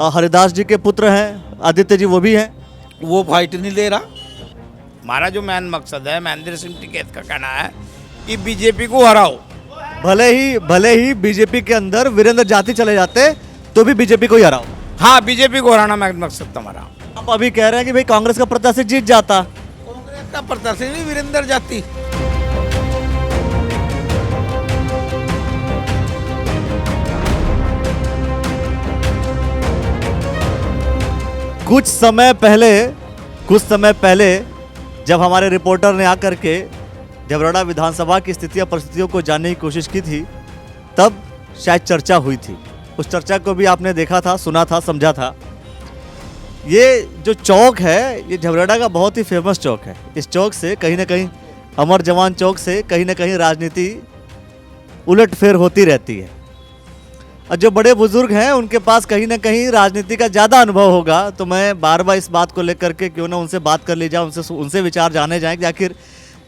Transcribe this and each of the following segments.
हरिदास जी के पुत्र हैं, आदित्य जी वो भी हैं। वो फाइट नहीं दे रहा। हमारा जो मेन मकसद है, महेंद्र सिंह टिकैत का कहना है कि बीजेपी को हराओ। भले ही बीजेपी के अंदर वीरेंद्र जाति चले जाते तो भी बीजेपी को ही हराओ। हाँ, बीजेपी को हराना मेन मकसद था हमारा। आप अभी कह रहे हैं कि भाई कांग्रेस का प्रत्याशी जीत जाता। कांग्रेस का प्रत्याशी नहीं, वीरेंद्र जाति। कुछ समय पहले जब हमारे रिपोर्टर ने आकर के झबरड़ा विधानसभा की स्थितियां परिस्थितियों को जानने की कोशिश की थी, तब शायद चर्चा हुई थी। उस चर्चा को भी आपने देखा था, सुना था, समझा था। ये जो चौक है, ये झबरड़ा का बहुत ही फेमस चौक है। इस चौक से कहीं ना कहीं, अमर जवान चौक से कहीं ना कहीं राजनीति उलटफेर होती रहती है। और जो बड़े बुजुर्ग हैं उनके पास कहीं ना कहीं राजनीति का ज़्यादा अनुभव होगा, तो मैं बार बार इस बात को लेकर के क्यों ना उनसे बात कर ली जाए, उनसे विचार जाने जाएं कि आखिर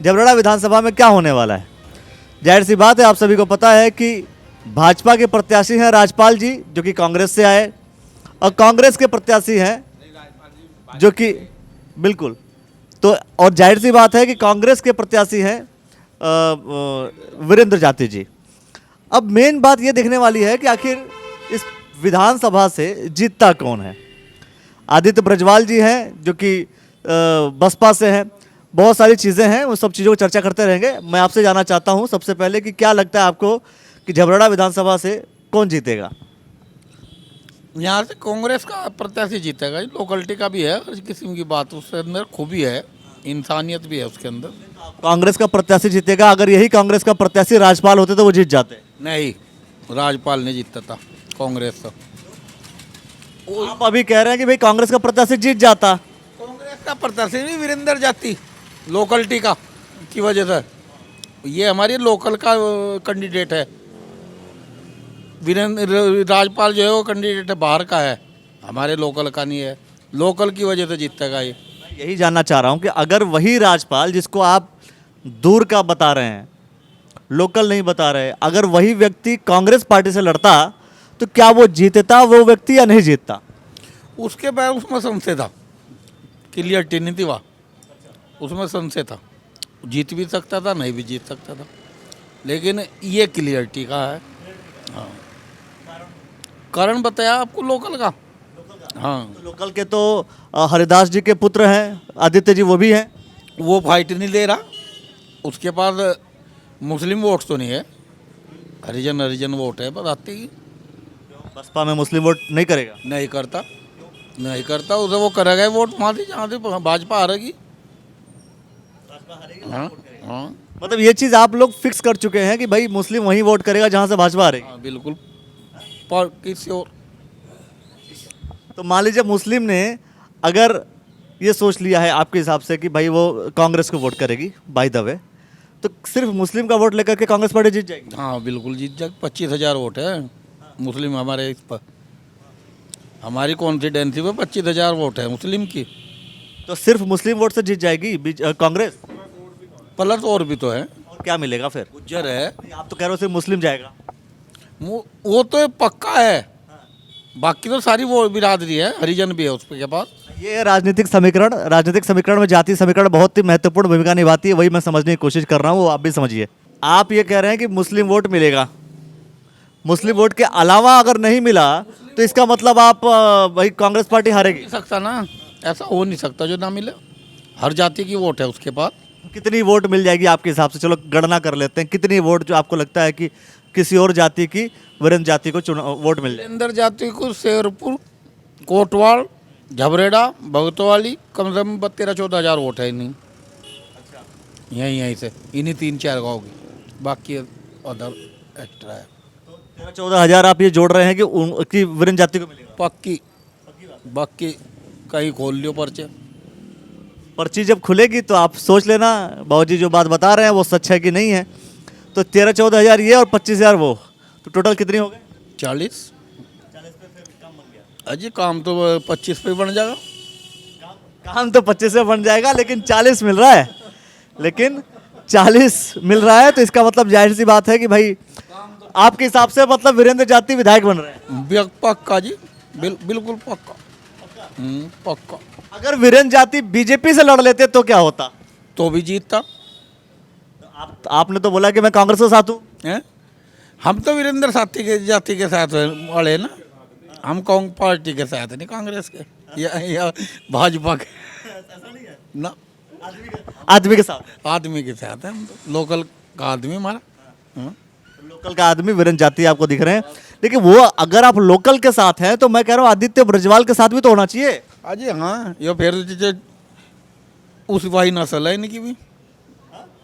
झबरड़ा विधानसभा में क्या होने वाला है। जाहिर सी बात है, आप सभी को पता है कि भाजपा के प्रत्याशी हैं राजपाल जी, जो कि कांग्रेस से आए, और कांग्रेस के प्रत्याशी हैं जो कि बिल्कुल, तो और जाहिर सी बात है कि कांग्रेस के प्रत्याशी हैं वीरेंद्र जाति जी। अब मेन बात ये देखने वाली है कि आखिर इस विधानसभा से जीतता कौन है। आदित्य ब्रजवाल जी हैं जो कि बसपा से हैं। बहुत सारी चीज़ें हैं, उन सब चीज़ों को चर्चा करते रहेंगे। मैं आपसे जानना चाहता हूं सबसे पहले कि क्या लगता है आपको कि झबरड़ा विधानसभा से कौन जीतेगा। यहाँ से कांग्रेस का प्रत्याशी जीतेगा। लोकलिटी का भी है, हर किस्म की बात उसके अंदर खूबी है, इंसानियत भी है उसके अंदर। कांग्रेस का प्रत्याशी जीतेगा। अगर यही कांग्रेस का प्रत्याशी राजपाल होते तो वो जीत जाते। नहीं, राजपाल नहीं जीतता था कांग्रेस का। आप अभी कह रहे हैं कि भाई कांग्रेस का प्रत्याशी जीत जाता। कांग्रेस का प्रत्याशी नहीं, वीरेंद्र जाति लोकलिटी का की वजह से। ये हमारी लोकल का कैंडिडेट है। वीरेंद्र राजपाल जो है वो कैंडिडेट है, बाहर का है, हमारे लोकल का नहीं है। लोकल की वजह से जीतेगा ये। यही जानना चाह रहा हूं कि अगर वही राजपाल जिसको आप दूर का बता रहे हैं, लोकल नहीं बता रहे, अगर वही व्यक्ति कांग्रेस पार्टी से लड़ता तो क्या वो जीतता वो व्यक्ति या नहीं जीतता। उसके बाद उसमें संशय था, क्लियरिटी नहीं थी वहाँ, उसमें संशय था। जीत भी सकता था, नहीं भी जीत सकता था, लेकिन ये क्लियरिटी का है। हाँ, कारण बताया आपको लोकल का। हाँ, लोकल के तो हरिदास जी के पुत्र हैं, आदित्य जी वो भी हैं। वो फाइट नहीं दे रहा। उसके पास मुस्लिम वोट तो नहीं है, हरिजन वोट है, बताती ही बसपा में मुस्लिम वोट नहीं करेगा। नहीं करता उसे वो करेगा वोट वहाँ से जहाँ से भाजपा हारेगी। हाँ हाँ, मतलब ये चीज़ आप लोग फिक्स कर चुके हैं कि भाई मुस्लिम वही वोट करेगा जहाँ से भाजपा हारेगी। हाँ, बिल्कुल। पर किसी और तो मान लीजिए मुस्लिम ने अगर ये सोच लिया है आपके हिसाब से कि भाई वो कांग्रेस को वोट करेगी बाय द वे, तो सिर्फ मुस्लिम का वोट लेकर के कांग्रेस पार्टी जीत जाएगी। हाँ, बिल्कुल जीत जाएगी। 25,000 वोट है मुस्लिम हमारे इस पर। हमारी कॉन्स्टिट्यूंसी में 25,000 वोट है मुस्लिम की। तो सिर्फ मुस्लिम वोट से जीत जाएगी कांग्रेस। प्लस और भी तो है। और क्या मिलेगा फिर। गुज्जर है, आप तो कह रहे हो सिर्फ मुस्लिम जाएगा। वो तो पक्का है। बाकी तो सारी वो बिरादरी है, हरिजन भी है उसके पास। ये राजनीतिक समीकरण में जाति समीकरण बहुत ही महत्वपूर्ण भूमिका निभाती है। वही मैं समझने की कोशिश कर रहा हूँ, वो आप भी समझिए। आप ये कह रहे हैं कि मुस्लिम वोट मिलेगा, मुस्लिम वोट के अलावा अगर नहीं मिला तो इसका मतलब आप भाई कांग्रेस पार्टी हारेगी। नहीं सकता ना, ऐसा हो नहीं सकता जो ना मिले। हर जाति की वोट है उसके पास। कितनी वोट मिल जाएगी आपके हिसाब से, चलो गणना कर लेते हैं। कितनी वोट जो आपको लगता है कि किसी और जाति की, वीरेंद्र जाति को वोट मिल जाए। वीरेंद्र जाति को शेरपुर, कोटवाल, झबरेड़ा, भगतवाली कम से कम 13-14 हज़ार वोट है इन्हीं। यहीं से इन्हीं 3-4 गाँव की, बाकी अदर एक्स्ट्रा है। 13-14 हज़ार आप ये जोड़ रहे हैं कि वीरेंद्र जाति को मिलेगा। पक्की, बाकी कहीं खोल लियो पर्ची जब खुलेगी तो आप सोच लेना बाबूजी जो बात बता रहे हैं वो सच है कि नहीं है। तो 13-14 हज़ार ये और 25,000 वो, तो टोटल कितने हो गए। 40 अजी काम तो 25 पे बन जाएगा। काम तो 25 से बन जाएगा, लेकिन 40 मिल रहा है। तो इसका मतलब जाहिर सी बात है कि भाई आपके हिसाब से मतलब वीरेंद्र जाति विधायक बन रहे हैं? पक्का जी, बिल्कुल पक्का। पक्का। अगर वीरेंद्र जाति बीजेपी से लड़ लेते तो क्या होता? तो भी जीतता। आपने तो बोला कि मैं कांग्रेस के साथ हूँ। हैं? हम तो वीरेंद्र साथी के जाति के साथ वाले ना, हम कांग्रेस पार्टी के साथ नहीं, कांग्रेस के या भाजपा के ना, आदमी के साथ। आदमी के साथ है हम तो, लोकल का आदमी हमारा। हाँ। लोकल का आदमी वीरेंद्र जाति आपको दिख रहे हैं, लेकिन वो अगर आप लोकल के साथ हैं तो मैं कह रहा हूँ आदित्य ब्रजवाल के साथ भी तो होना चाहिए। अजी हाँ, ये फिर उस भाई नस्ल है इनकी भी,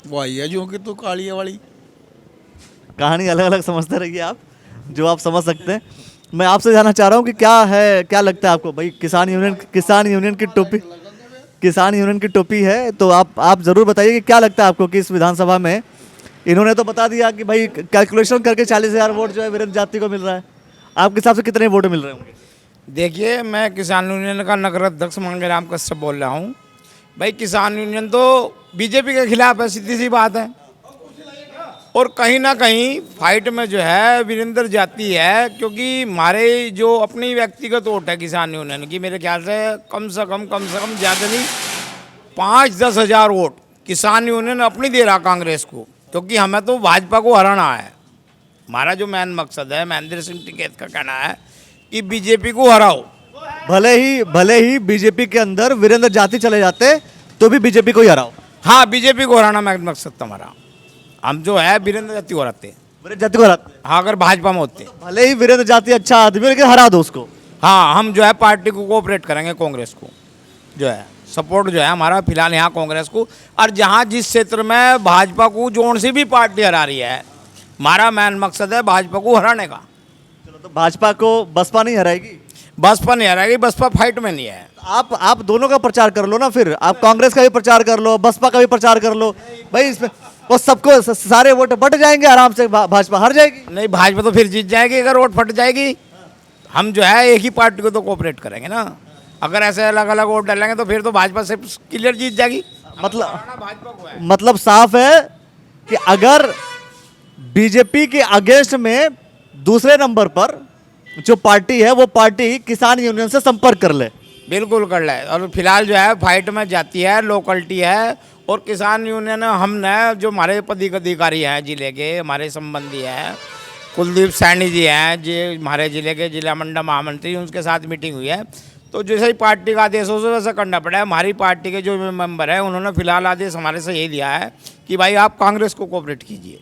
वही है जो कि तो कालिया वाली। कहानी अलग अलग समझते रहिए आप, जो आप समझ सकते हैं। मैं आपसे जानना चाह रहा हूँ कि क्या लगता है आपको भाई, किसान यूनियन की टोपी, किसान यूनियन की टोपी है, तो आप जरूर बताइए कि क्या लगता है आपको कि इस विधानसभा में इन्होंने तो बता दिया कि भाई कैलकुलेशन करके 40,000 वोट जो है वीरेंद्र जाति को मिल रहा है, आपके हिसाब से कितने वोट मिल रहे होंगे? देखिए, मैं किसान यूनियन का नगर अध्यक्ष मांगेराम कश्यप बोल रहा हूँ। भाई किसान यूनियन तो बीजेपी के खिलाफ है, सीधी सी बात है, और कहीं ना कहीं फाइट में जो है वीरेंद्र जाति है, क्योंकि हमारे जो अपनी व्यक्तिगत वोट है किसान यूनियन की, मेरे ख्याल से कम से कम ज़्यादा नहीं 5-10 हज़ार वोट किसान यूनियन अपनी दे रहा कांग्रेस को, क्योंकि हमें तो भाजपा को हराना है। हमारा जो मेन मकसद है, महेंद्र सिंह टिकैत का कहना है कि बीजेपी को हराओ। भले ही बीजेपी के अंदर वीरेंद्र जाति चले जाते तो भी बीजेपी को ही हराओ। हाँ, बीजेपी को हराना मेन मकसद था हमारा। हम जो है वीरेंद्र जाति को हराते। वीरेंद्र जाति को हराते? हाँ, अगर भाजपा में होते। भले ही वीरेंद्र जाति अच्छा आदमी, लेकिन हरा दो उसको। हाँ, हम जो है पार्टी को कोऑपरेट करेंगे, कांग्रेस को जो है सपोर्ट जो है हमारा फिलहाल यहाँ कांग्रेस को, और जहाँ जिस क्षेत्र में भाजपा को जोन से भी पार्टी हरा रही है, हमारा मेन मकसद है भाजपा को हराने का। चलो, तो भाजपा को बसपा नहीं हराएगी? बसपा नहीं हराएगी, बसपा फाइट में नहीं है। आप दोनों का प्रचार कर लो ना, फिर आप कांग्रेस का भी प्रचार कर लो, बसपा का भी प्रचार कर लो भाई, इसमें वो सबको सारे वोट बट जाएंगे आराम से, भाजपा हार जाएगी। नहीं, भाजपा तो फिर जीत जाएगी अगर वोट फट जाएगी। हम जो है एक ही पार्टी को तो कोऑपरेट करेंगे ना, अगर ऐसे अलग अलग वोट डालेंगे तो फिर तो भाजपा से क्लियर जीत जाएगी। मतलब साफ है कि अगर बीजेपी के अगेंस्ट में दूसरे नंबर पर जो पार्टी है, वो पार्टी किसान यूनियन से संपर्क कर ले। बिल्कुल कर ले, और फिलहाल जो है फाइट में जाती है, लोकलिटी है, और किसान यूनियन हमने जो हमारे पदाधिकारी हैं जिले के, हमारे संबंधी हैं, कुलदीप सैनी जी हैं जी, हमारे जिले के जिला मंडल महामंत्री, उनके साथ मीटिंग हुई है, तो जैसे ही पार्टी का आदेश हो वैसा करना पड़ा है। हमारी पार्टी के जो मेंबर हैं उन्होंने फिलहाल आदेश हमारे से यही दिया है कि भाई आप कांग्रेस को कोऑपरेट कीजिए।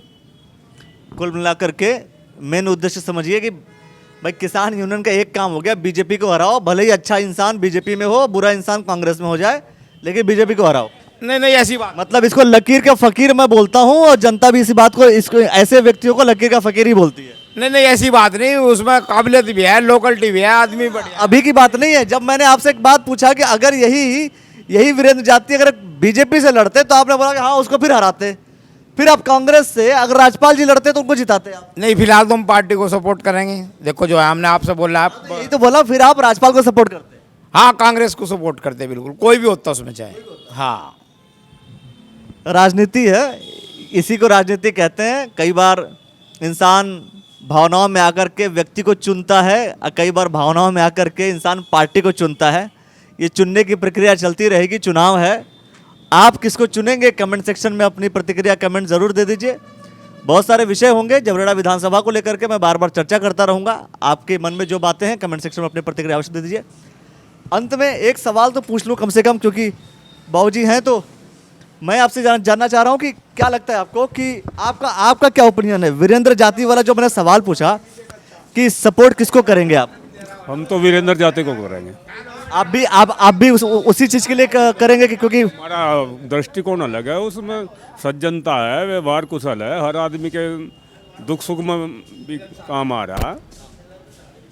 कुल मिलाकर के मेन उद्देश्य समझिए कि भाई किसान यूनियन का एक काम हो गया, बीजेपी को हराओ, भले ही अच्छा इंसान बीजेपी में हो, बुरा इंसान कांग्रेस में हो जाए, लेकिन बीजेपी को हराओ। नहीं, ऐसी बात मतलब इसको लकीर का फकीर मैं बोलता हूँ, और जनता भी इसी बात को, इसको ऐसे व्यक्तियों को लकीर का फकीर ही बोलती है। नहीं, ऐसी बात नहीं, उसमें काबिलियत भी है, लोकलिटी भी है, आदमी बढ़िया। अभी की बात नहीं है। जब मैंने आपसे एक बात पूछा कि अगर यही वीरेंद्र जाति अगर बीजेपी से लड़ते, तो आपने बोला कि हाँ उसको फिर हराते। फिर आप कांग्रेस से अगर राजपाल जी लड़ते तो उनको जिताते आप? नहीं, फिलहाल तो हम पार्टी को सपोर्ट करेंगे। देखो जो है हमने आपसे बोला, आप यही तो बोला, फिर आप राजपाल को सपोर्ट करते? हाँ, कांग्रेस को सपोर्ट करते, बिल्कुल, कोई भी होता उसमें चाहे। हाँ, राजनीति है, इसी को राजनीति कहते हैं। कई बार इंसान भावनाओं में आकर के व्यक्ति को चुनता है, और कई बार भावनाओं में आकर के इंसान पार्टी को चुनता है। ये चुनने की प्रक्रिया चलती रहेगी, चुनाव है। आप किसको चुनेंगे, कमेंट सेक्शन में अपनी प्रतिक्रिया कमेंट जरूर दे दीजिए। बहुत सारे विषय होंगे जबरेड़ा विधानसभा को लेकर के, मैं बार बार चर्चा करता रहूँगा। आपके मन में जो बातें हैं कमेंट सेक्शन में अपनी प्रतिक्रिया अवश्य दे दीजिए। अंत में एक सवाल तो पूछ लूँ कम से कम, क्योंकि बाबूजी हैं, तो मैं आपसे जानना चाह रहा हूँ कि क्या लगता है आपको कि आपका क्या ओपिनियन है वीरेंद्र जाति वाला जो मैंने सवाल पूछा, कि सपोर्ट किसको करेंगे आप? हम तो वीरेंद्र जाति को करेंगे। आप भी उसी चीज़ के लिए करेंगे कि क्योंकि हमारा दृष्टिकोण अलग है, उसमें सज्जनता है, व्यवहार कुशल है, हर आदमी के दुख सुख में भी काम आ रहा है,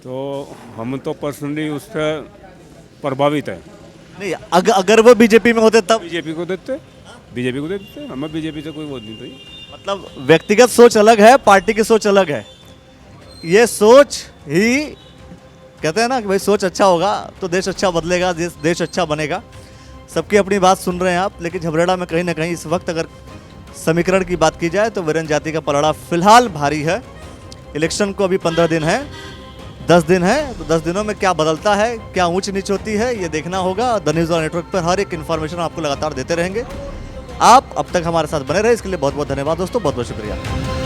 तो हम तो पर्सनली उससे प्रभावित है। नहीं, अगर वो बीजेपी में होते तब? बीजेपी को देते, हमें बीजेपी से कोई वो नहीं थी। मतलब व्यक्तिगत सोच अलग है, पार्टी की सोच अलग है। ये सोच ही कहते हैं ना कि भाई सोच अच्छा होगा तो देश अच्छा बदलेगा, देश अच्छा बनेगा। सबकी अपनी बात सुन रहे हैं आप, लेकिन झबरेड़ा में कहीं ना कहीं इस वक्त अगर समीकरण की बात की जाए तो वीरेंद्र जाति का पलड़ा फिलहाल भारी है। इलेक्शन को अभी 15 दिन है, 10 दिन है, तो 10 दिनों में क्या बदलता है, क्या ऊंच नीच होती है, ये देखना होगा। द न्यूज़ नेटवर्क पर हर एक इन्फॉर्मेशन आपको लगातार देते रहेंगे। आप अब तक हमारे साथ बने रहे, इसके लिए बहुत बहुत धन्यवाद दोस्तों, बहुत बहुत शुक्रिया।